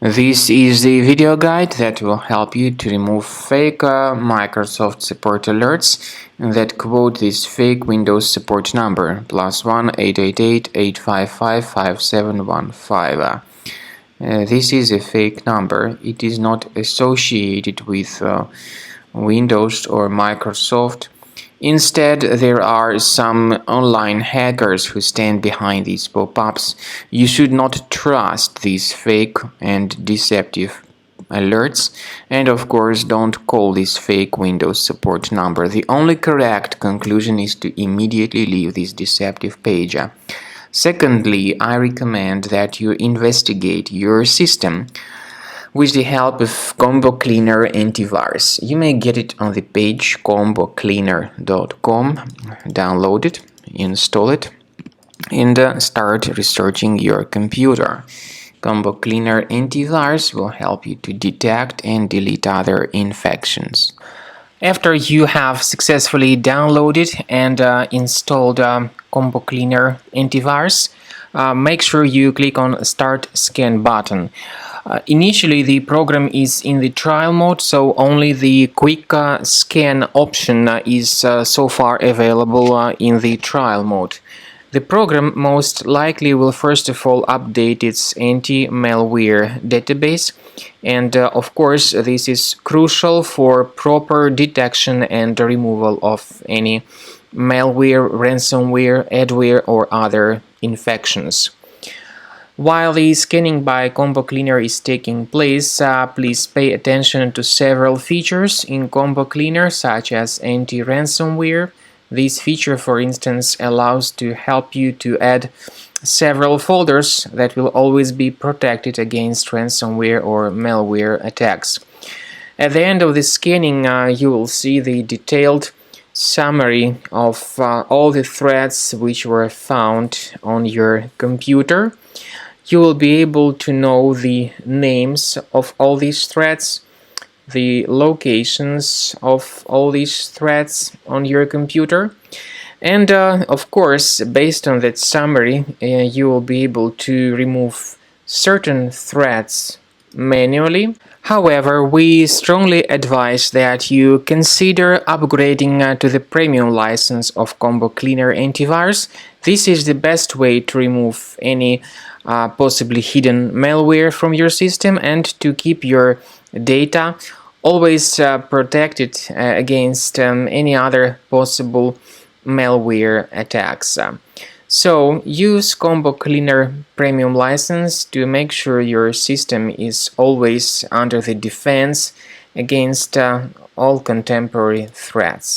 This is the video guide that will help you to remove fake Microsoft support alerts that quote this fake Windows support number +1 888 855 5715. This is a fake number. It is not associated with Windows or Microsoft. Instead, there are some online hackers who stand behind these pop-ups. You should not trust these fake and deceptive alerts, and of course don't call this fake Windows support number. The only correct conclusion is to immediately leave this deceptive page. Secondly, I recommend that you investigate your system with the help of Combo Cleaner Antivirus. You may get it on the page combocleaner.com, download it, install it, and start researching your computer. Combo Cleaner Antivirus will help you to detect and delete other infections. After you have successfully downloaded and installed Combo Cleaner Antivirus, make sure you click on Start Scan button. Initially, the program is in the trial mode, so only the quick scan option is so far available in the trial mode. The program most likely will first of all update its anti-malware database, and of course this is crucial for proper detection and removal of any malware, ransomware, adware or other infections. While the scanning by Combo Cleaner is taking place, please pay attention to several features in Combo Cleaner, such as anti-ransomware. This feature, for instance, allows to help you to add several folders that will always be protected against ransomware or malware attacks. At the end of the scanning, you will see the detailed summary of all the threads which were found on your computer. You will be able to know the names of all these threads, the locations of all these threads on your computer, and of course, based on that summary, you will be able to remove certain threads manually. However, we strongly advise that you consider upgrading to the premium license of Combo Cleaner Antivirus. This is the best way to remove any possibly hidden malware from your system and to keep your data always protected against any other possible malware attacks. So use Combo Cleaner Premium license to make sure your system is always under the defense against all contemporary threats.